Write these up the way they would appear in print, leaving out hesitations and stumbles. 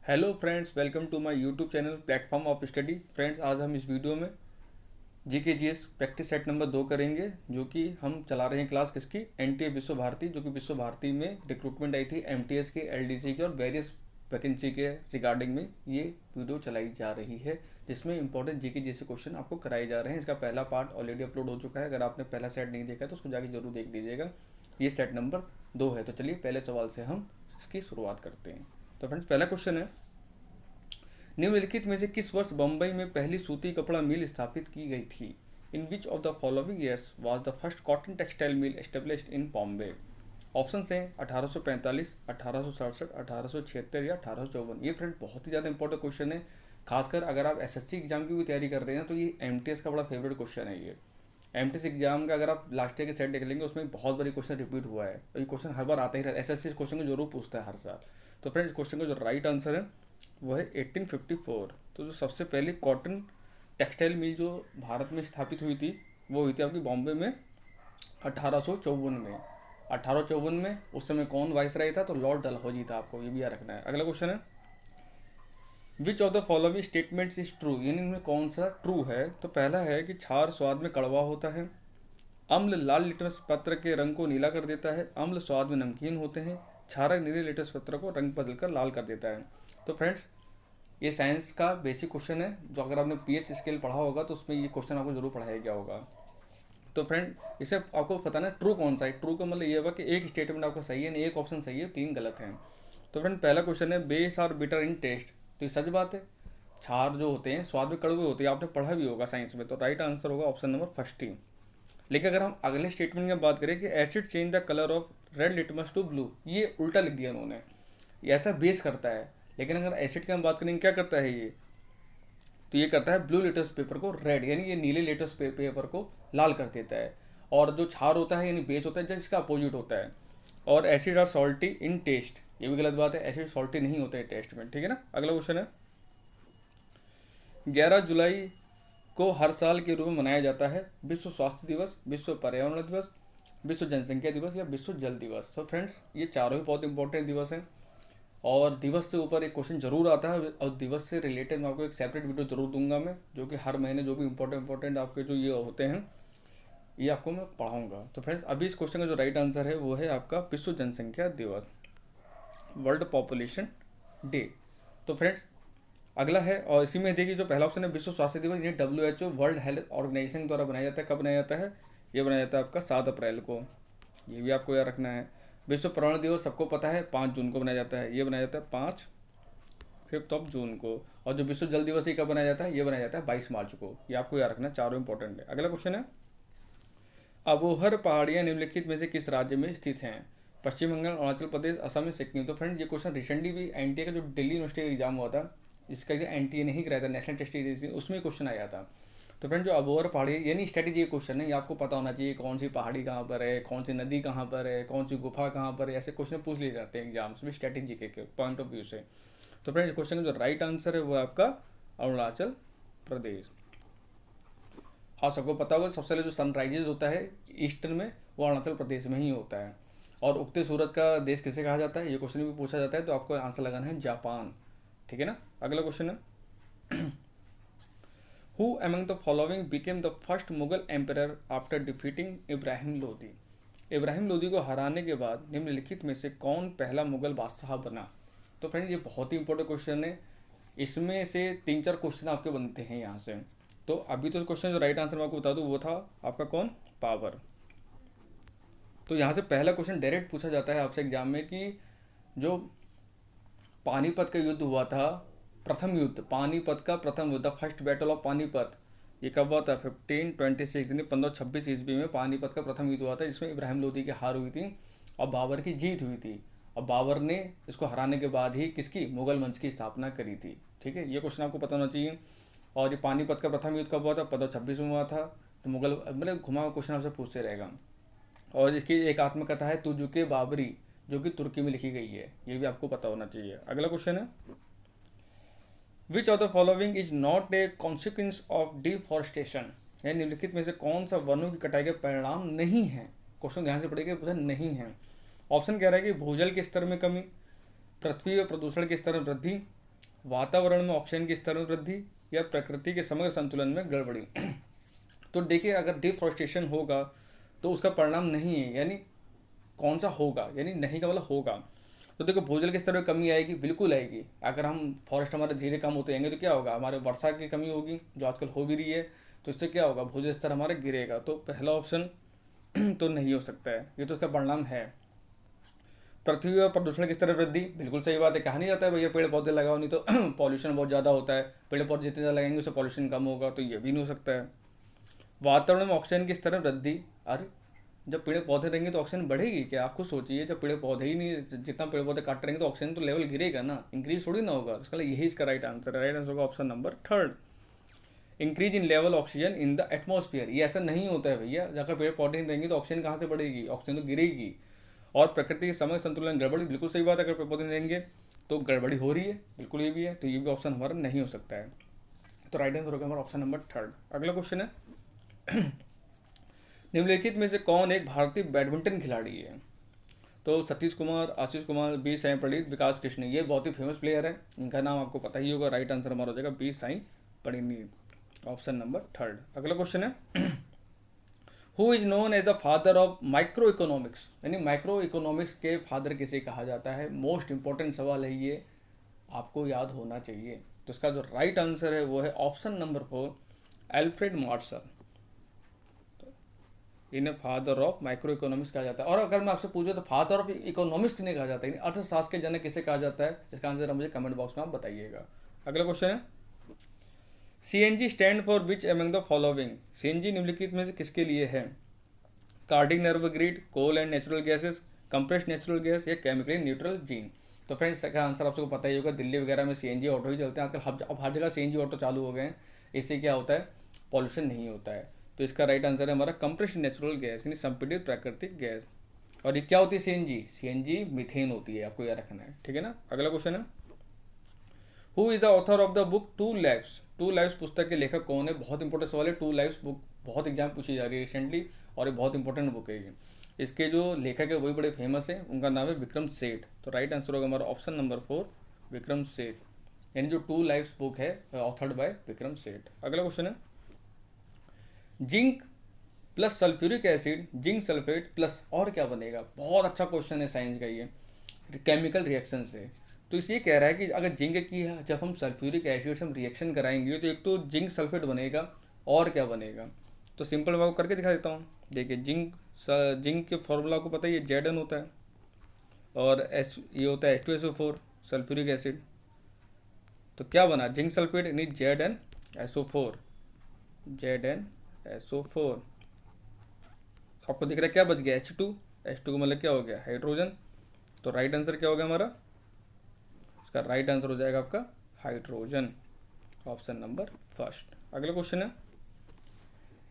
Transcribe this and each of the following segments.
Hello friends, welcome to my YouTube channel platform of study. Friends, आज हम इस video में GK GS practice set number 2 करेंगे, जो कि हम चला रहे हैं क्लास किसकी, एनटीए विश्व भारती, जो कि विश्व भारती में रिक्रूटमेंट आई थी एमटीएस की, एलडीसी की और वेरियस वैकेंसी के रिगार्डिंग में ये वीडियो चलाई जा रही है, जिसमें इंपॉर्टेंट जीके जैसे क्वेश्चन आपको कराए जा रहे हैं। इसका पहला पार्ट ऑलरेडी अपलोड हो चुका है। अगर आपने पहला सेट नहीं देखा है तो उसको जाके जरूर देख लीजिएगा। ये सेट नंबर 2 है। तो चलिए पहले सवाल से हम इसकी शुरुआत करते हैं। तो फ्रेंड्स, पहला क्वेश्चन है, निम्नलिखित में से किस वर्ष बम्बई में पहली सूती कपड़ा मिल स्थापित की गई थी? In which of the following years was the first cotton textile mill established in Bombay? Option हैं 1845, 1867, 1876 या 1854। ये फ्रेंड बहुत ही ज़्यादा इंपॉर्टेंट क्वेश्चन है। खासकर अगर आप एसएससी एग्जाम की भी तैयारी कर रहे हैं तो ये एमटीएस का बड़ा फेवरेट क्वेश्चन है। ये एमटीएस एग्जाम का अगर आप लास्ट ईयर के सेट देख लेंगे, उसमें बहुत बड़ी क्वेश्चन रिपीट हुआ है। ये क्वेश्चन हर बार आता ही रहता है। एसएससी इस क्वेश्चन को जरूर पूछता है हर साल। तो फ्रेंड्स, क्वेश्चन का जो राइट आंसर है वो है 1854। तो जो सबसे पहली कॉटन टेक्सटाइल मिल जो भारत में स्थापित हुई थी वो हुई थी आपकी बॉम्बे में 1854 में। 1854 में उस समय कौन वाइसराय था? तो लॉर्ड डलहौजी था। आपको ये भी याद रखना है। अगला क्वेश्चन है, which of the following statements is true? यानी इनमें कौन सा ट्रू है? तो पहला है कि क्षार स्वाद में कड़वा होता है, अम्ल लाल लिटमस पत्र के रंग को नीला कर देता है, अम्ल स्वाद में नमकीन होते हैं, क्षारक नीले लिटमस पत्र को रंग बदलकर लाल कर देता है। तो फ्रेंड्स, ये साइंस का बेसिक क्वेश्चन है, जो अगर आपने पीएच स्केल पढ़ा होगा तो उसमें ये क्वेश्चन आपको जरूर पढ़ाया गया होगा। तो फ्रेंड, इसे आपको पता ना ट्रू कौन सा है। ट्रू का मतलब ये होगा कि एक स्टेटमेंट आपका सही है, नहीं एक ऑप्शन सही है, 3 गलत हैं। तो फ्रेंड, पहला क्वेश्चन है, base are bitter in taste. तो ये सच बात है, क्षार जो होते हैं स्वाद में कड़वे होते हैं, आपने पढ़ा भी होगा साइंस में। तो राइट आंसर होगा ऑप्शन नंबर फर्स्ट ही। लेकिन अगर हम अगले स्टेटमेंट की बात करें कि acid change the colour of red litmus to blue, ये उल्टा लिख दिया उन्होंने। ये ऐसा बेस करता है, लेकिन अगर एसिड की हम बात करेंगे क्या करता है ये, तो ये करता है ब्लू लेटेस्ट पेपर को रेड, यानी ये नीले लेटेस्ट पेपर को लाल कर देता है। और जो क्षार होता है यानी बेस होता है, जिसका अपोजिट होता है। और एसिड और सॉल्टी इन टेस्ट, ये भी गलत बात है। एसिड सॉल्टी नहीं होता है टेस्ट में, ठीक है ना। अगला क्वेश्चन है, 11 जुलाई को हर साल के रूप में मनाया जाता है विश्व स्वास्थ्य दिवस, विश्व पर्यावरण दिवस, विश्व जनसंख्या दिवस या विश्व जल दिवस? तो फ्रेंड्स, ये चारों ही बहुत इंपॉर्टेंट दिवस हैं और दिवस से ऊपर एक क्वेश्चन जरूर आता है। और दिवस से रिलेटेड मैं आपको एक सेपरेट वीडियो जरूर दूंगा मैं, जो कि हर महीने जो भी इंपॉर्टेंट आपके जो ये होते हैं ये आपको मैं पढ़ाऊंगा। तो फ्रेंड्स, अभी इस क्वेश्चन का जो राइट आंसर है वो है आपका विश्व जनसंख्या दिवस, वर्ल्ड पॉपुलेशन डे। तो फ्रेंड्स, अगला है, और इसी में देखिए जो पहला ऑप्शन है विश्व स्वास्थ्य दिवस, ये WHO वर्ल्ड हेल्थ ऑर्गेनाइजेशन द्वारा बनाया जाता है। कब बनाया जाता है? ये बनाया जाता है आपका 7 अप्रैल को। ये भी आपको याद रखना है। विश्व पर्यावरण दिवस सबको पता है 5 जून को बनाया जाता है। ये बनाया जाता है 5 5 ऑफ जून को। और जो विश्व जल दिवस ये कब बनाया जाता है? ये बनाया जाता है 22 मार्च को। ये आपको याद रखना है, चारों इंपॉर्टेंट है। अगला क्वेश्चन है, अबोहर पहाड़ियाँ निम्नलिखित में से किस राज्य में स्थित हैं? पश्चिम बंगाल, अरुणाचल प्रदेश, असम या सिक्किम? तो फ्रेंड्स, ये क्वेश्चन रिसेंटली भी एनटीए का जो दिल्ली यूनिवर्सिटी का एग्जाम हुआ था, इसका एनटीए नहीं कराया था, नेशनल टेस्ट एजेंसी, उसमें क्वेश्चन आया था। तो फ्रेंड, जो अबोहर पहाड़ी है यानी स्ट्रेटेजी क्वेश्चन है, ये आपको पता होना चाहिए कौन सी पहाड़ी कहाँ पर है, कौन सी नदी कहाँ पर है, कौन सी गुफा कहाँ पर है। ऐसे क्वेश्चन पूछ लिए जाते हैं एग्जाम्स में स्ट्रेटेजी के पॉइंट ऑफ व्यू से। तो फ्रेंड, क्वेश्चन का जो राइट आंसर है वो है आपका अरुणाचल प्रदेश। आप सबको पता होगा सबसे पहले जो सनराइजेज होता है ईस्टर्न में, वो अरुणाचल प्रदेश में ही होता है। और उगते सूरज का देश किसे कहा जाता है? ये क्वेश्चन भी पूछा जाता है, तो आपको आंसर लगाना है जापान, ठीक है ना। अगला क्वेश्चन है, who among the following became the first Mughal emperor after defeating Ibrahim Lodi? Ibrahim Lodi को हराने के बाद निम्नलिखित में से कौन पहला मुगल बादशाह बना? तो फ्रेंड, ये बहुत ही इंपॉर्टेंट क्वेश्चन है। इसमें से 3 4 क्वेश्चन आपके बनते हैं यहाँ से। तो अभी तो क्वेश्चन जो राइट आंसर मैं आपको बता दूँ वो था आपका कौन? बाबर। तो यहाँ से पहला क्वेश्चन डायरेक्ट पूछा जाता है आपसे एग्जाम में कि जो पानीपत का युद्ध हुआ था, प्रथम युद्ध, पानीपत का प्रथम युद्ध, फर्स्ट बैटल ऑफ पानीपत, ये कब हुआ था? 1526 यानी 1526 ईस्वी में पानीपत का प्रथम युद्ध हुआ था, जिसमें इब्राहिम लोदी की हार हुई थी और बाबर की जीत हुई थी। और बाबर ने इसको हराने के बाद ही किसकी? मुगल वंश की स्थापना करी थी, ठीक है। ये क्वेश्चन आपको पता होना चाहिए। और ये पानीपत का प्रथम युद्ध कब हुआ था? 1526 में हुआ था। तो मुगल मतलब घुमा हुआ क्वेश्चन आपसे पूछते रहेगा। और इसकी एक आत्मकथा है तुजुके बाबरी, जो कि तुर्की में लिखी गई है, ये भी आपको पता होना चाहिए। अगला क्वेश्चन है, which of the following is not a consequence of deforestation? यानी निम्नलिखित में से कौन सा वनों की कटाई के परिणाम नहीं है? क्वेश्चन ध्यान से पढ़िएगा, पूछा नहीं है। ऑप्शन कह रहा है कि भूजल के स्तर में कमी, पृथ्वी और प्रदूषण के स्तर में वृद्धि, वातावरण में ऑक्सीजन के स्तर में वृद्धि या प्रकृति के समग्र संतुलन में गड़बड़ी। तो देखिए, अगर डिफॉरेस्टेशन होगा तो उसका परिणाम नहीं है, यानी कौन सा होगा, यानी नहीं का मतलब होगा। तो देखो, भूजल के स्तर में कमी आएगी, बिल्कुल आएगी। अगर हम फॉरेस्ट हमारे धीरे कम होते जाएंगे तो क्या होगा, हमारे वर्षा की कमी होगी जो आजकल हो भी रही है। तो इससे क्या होगा, भूजल स्तर हमारा गिरेगा। तो पहला ऑप्शन तो नहीं हो सकता है, ये तो इसका परिणाम है। पृथ्वी और प्रदूषण के स्तर में वृद्धि, बिल्कुल सही बात है। कहा नहीं जाता है भैया पेड़ पौधे लगाओ, नहीं तो पॉल्यूशन बहुत ज़्यादा होता है। पेड़ पौधे जितने ज़्यादा लगाएंगे उससे पॉल्यूशन कम होगा, तो ये भी नहीं हो सकता है। वातावरण में ऑक्सीजन के स्तर में वृद्धि, अरे जब पेड़ पौधे रहेंगे तो ऑक्सीजन बढ़ेगी क्या? आप खुद सोचिए, जब पेड़ पौधे ही नहीं, जितना पेड़ पौधे काट रहेंगे तो ऑक्सीजन तो लेवल गिरेगा ना, इंक्रीज थोड़ी ना होगा। इसका यही इसका राइट आंसर है। राइट आंसर होगा option number third, increase in level oxygen in the atmosphere. ये ऐसा नहीं होता है भैया, जहाँ पेड़ पौधे नहीं रहेंगे तो ऑक्सीजन कहाँ से बढ़ेगी, ऑक्सीजन तो गिरेगी। और प्रकृति के समय संतुलन गड़बड़ी, बिल्कुल सही बात है। अगर पेड़ पौधे नहीं रहेंगे तो गड़बड़ी हो रही है, बिल्कुल ये भी है। तो ये भी ऑप्शन हमारा नहीं हो सकता है। तो राइट आंसर होगा हमारा ऑप्शन नंबर थर्ड। अगला क्वेश्चन है, निम्नलिखित में से कौन एक भारतीय बैडमिंटन खिलाड़ी है? तो सतीश कुमार, आशीष कुमार, बी साई प्रणीत, विकास कृष्ण। ये बहुत ही फेमस प्लेयर है, इनका नाम आपको पता ही होगा। राइट आंसर हमारा हो जाएगा B Sai Praneeth, option number third. अगला क्वेश्चन है, who is known as the father of micro economics? यानी माइक्रो इकोनॉमिक्स के फादर किसे कहा जाता है? मोस्ट इंपॉर्टेंट सवाल है ये, आपको याद होना चाहिए। तो इसका जो राइट आंसर है वो है ऑप्शन नंबर 4, एल्फ्रेड मार्शल। इन्हें फादर ऑफ माइक्रो इकोनॉमिक्स कहा जाता है। और अगर मैं आपसे पूछूं तो फादर ऑफ इकोनॉमिक्स किन्हें कहा जाता है, अर्थशास्त्र के जनक किसे कहा जाता है? इसका आंसर मुझे कमेंट बॉक्स में आप बताइएगा। अगला क्वेश्चन है, CNG stand for which among the following? CNG निम्नलिखित में से किसके लिए है? Cardiac nerve grid, coal and natural gases, compressed natural gas या केमिकली न्यूट्रल जीन? तो फ्रेंड्स, इसका आंसर आपको पता ही होगा, दिल्ली वगैरह में सीएनजी ऑटो ही चलते हैं आजकल। अब हर जगह सीएनजी ऑटो चालू हो गए हैं। इससे क्या होता है, पॉल्यूशन नहीं होता है। तो इसका राइट आंसर है हमारा कंप्रेस्ड नेचुरल गैस, यानी संपीड़ित प्राकृतिक गैस। और ये क्या होती है सीएनजी? सीएनजी मीथेन होती है, आपको याद रखना है, ठीक है ना। अगला क्वेश्चन है, who is the author of the book two lives? Two lives पुस्तक के लेखक कौन है? बहुत इंपॉर्टेंट सवाल है। टू लाइफ्स बुक बहुत एग्जाम पूछी जा रही है रिसेंटली, और ये बहुत इंपॉर्टेंट बुक है ये। इसके जो लेखक है वही बड़े फेमस है, उनका नाम है विक्रम सेठ। तो राइट आंसर होगा हमारा ऑप्शन नंबर 4, विक्रम सेठ। यानी जो टू लाइफ्स बुक है ऑथर्ड बाय विक्रम सेठ। अगला क्वेश्चन है, zinc plus sulphuric acid, zinc sulphate plus और क्या बनेगा? बहुत अच्छा क्वेश्चन है साइंस का ये, केमिकल रिएक्शन से। तो इसलिए कह रहा है कि अगर जिंक की जब हम सल्फ्यूरिक एसिड से हम रिएक्शन कराएंगे तो एक तो जिंक सल्फेट बनेगा, और क्या बनेगा? तो सिंपल मैं आपको करके दिखा देता हूँ। देखिए, जिंक के फॉर्मूला को पता है, ये Zn होता है, और ये होता है H2SO4 सल्फ्यूरिक एसिड। तो क्या बना, जिंक सल्फेट यानी ZnSO4, ZnSO4। आपको दिख रहा है क्या बच गया, H2 का मतलब क्या हो गया, हाइड्रोजन। तो राइट आंसर क्या होगा हमारा? इसका राइट आंसर हो जाएगा आपका हाइड्रोजन, ऑप्शन नंबर फर्स्ट। अगला क्वेश्चन है,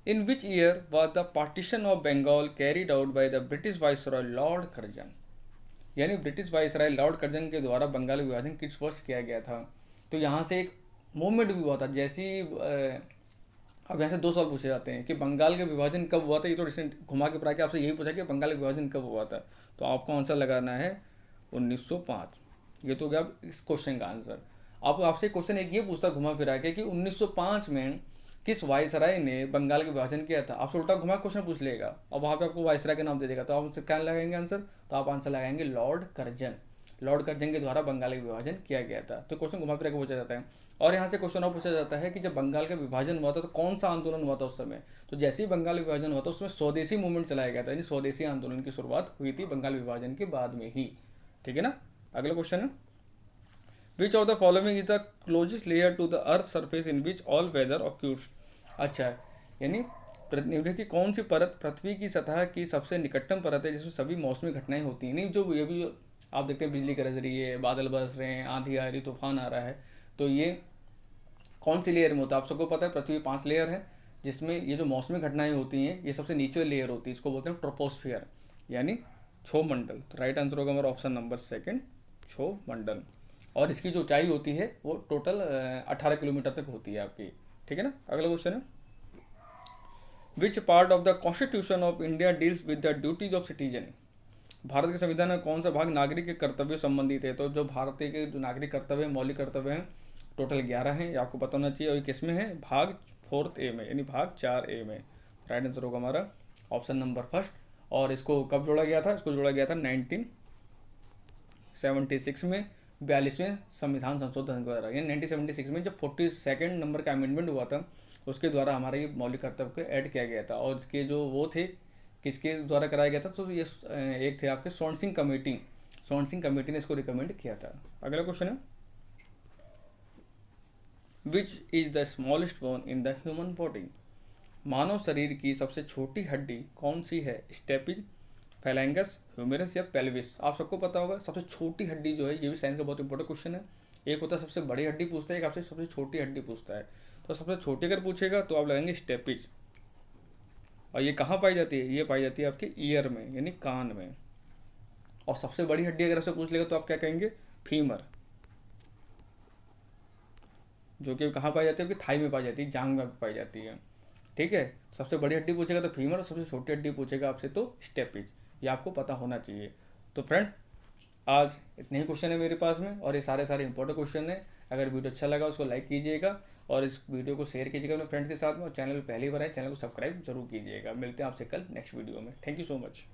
in which year was the partition of Bengal carried out by the British viceroy Lord Curzon? यानी ब्रिटिश वाइसरॉय लॉर्ड कर्जन के द्वारा बंगाल का विभाजन किस वर्ष किया गया था? तो यहाँ से एक मूवमेंट भी हुआ था, जैसी अब यहाँ से 2 सवाल पूछे जाते हैं कि बंगाल का विभाजन कब हुआ था। ये तो रिसेंट घुमा के पड़ा के आपसे यही पूछा कि बंगाल का विभाजन कब हुआ था। तो आपको आंसर लगाना है 1905। ये तो गया इस क्वेश्चन का आंसर। अब आपसे क्वेश्चन एक ये पूछता घुमा फिरा के कि 1905 में किस वायसराय ने बंगाल का विभाजन किया था। आपसे उल्टा घुमा क्वेश्चन पूछ लेगा और वहाँ पे आपको वायसराय का नाम दे देगा। तो आप उनसे क्या लगाएंगे आंसर? तो आप आंसर लगाएंगे लॉर्ड कर्जन। लॉर्ड कर्जन के द्वारा बंगाल का विभाजन किया गया था। तो क्वेश्चन घुमा फिरा के पूछा जाता है। और यहाँ से क्वेश्चन और पूछा जाता है कि जब बंगाल का विभाजन हुआ था तो कौन सा आंदोलन हुआ था उस समय? तो जैसे ही बंगाल विभाजन हुआ था उसमें स्वदेशी मूवमेंट चलाया गया था, यानी स्वदेशी आंदोलन की शुरुआत हुई थी बंगाल विभाजन के बाद में ही, ठीक है ना। अगला क्वेश्चन है, which of the following is the closest layer to the earth surface in which all weather occurs? अच्छा, यानी निम्नलिखित की कौन सी परत पृथ्वी की सतह की सबसे निकटतम परत है जिसमें सभी मौसमी घटनाएं होती हैं? नहीं, जो ये भी आप देखते हैं बिजली गरज रही है, बादल बरस रहे हैं, आंधी आ रही, तूफान आ रहा है, तो ये कौन सी लेयर में होता है? आप सबको पता है पृथ्वी 5 लेयर है, जिसमें ये जो मौसमी घटनाएं होती हैं ये सबसे नीचे लेयर होती है, इसको बोलते हैं ट्रोपोस्फियर, यानी क्षोमंडल। तो राइट आंसर होगा हमारा ऑप्शन नंबर 2, क्षोमंडल। और इसकी जो ऊंचाई होती है वो टोटल 18 किलोमीटर तक होती है आपकी, ठीक है ना। अगला क्वेश्चन है, which part of the constitution of India deals with the duties of citizen? Bharat के संविधान में कौन सा भाग नागरिक के कर्तव्य संबंधित है? तो जो भारतीय के जो नागरिक कर्तव्य हैं, मौलिक कर्तव्य हैं, टोटल 11 हैं, ये आपको पता होना चाहिए। और ये किस में है? भाग 4 में, यानी भाग 4 में। राइट आंसर होगा हमारा ऑप्शन नंबर फर्स्ट। और इसको कब जोड़ा गया था? इसको जोड़ा गया था 1976 में, 42वें संविधान संशोधन के द्वारा। यानी 1976 में जब 42nd नंबर का अमेंडमेंट हुआ था, उसके द्वारा हमारा ये मौलिक कर्तव्य को ऐड किया गया था। और इसके जो वो थे, किसके द्वारा कराया गया था? तो ये एक थे आपके स्वर्ण सिंह कमेटी। स्वर्ण सिंह कमेटी ने इसको रिकमेंड किया था। अगला क्वेश्चन है, which is the smallest bone in the human body? मानव शरीर की सबसे छोटी हड्डी कौन सी है? स्टेपिज, फैलेंगस, ह्यूमेरस या पेल्विस? आप सबको पता होगा सबसे छोटी हड्डी जो है, ये भी साइंस का बहुत इंपॉर्टेंट क्वेश्चन है। एक होता है सबसे बड़ी हड्डी पूछता है, एक आपसे सबसे छोटी हड्डी पूछता है। तो सबसे छोटी अगर पूछेगा तो आप लगाएंगे स्टेपिज। और ये कहाँ पाई जाती है? ये पाई जाती है आपके ईयर में, यानी कान में। और सबसे बड़ी हड्डी अगर आपसे पूछ लेगा तो आप क्या कहेंगे? फीमर, जो कि कहाँ पाई जाती है? आपकी थाई में पाई जाती है, जांघ में पाई जाती है। ठीक है, सबसे बड़ी हड्डी पूछेगा तो फीमर, और सबसे छोटी हड्डी पूछेगा आपसे तो स्टेपिज। ये आपको पता होना चाहिए। तो फ्रेंड, आज इतने ही क्वेश्चन है मेरे पास में, और ये सारे इंपॉर्टेंट क्वेश्चन है। अगर वीडियो अच्छा लगा उसको लाइक कीजिएगा, और इस वीडियो को शेयर कीजिएगा अपने फ्रेंड्स के साथ में। और चैनल पर पहली बार है, चैनल को सब्सक्राइब जरूर कीजिएगा। मिलते हैं आपसे कल नेक्स्ट वीडियो में। Thank you so much.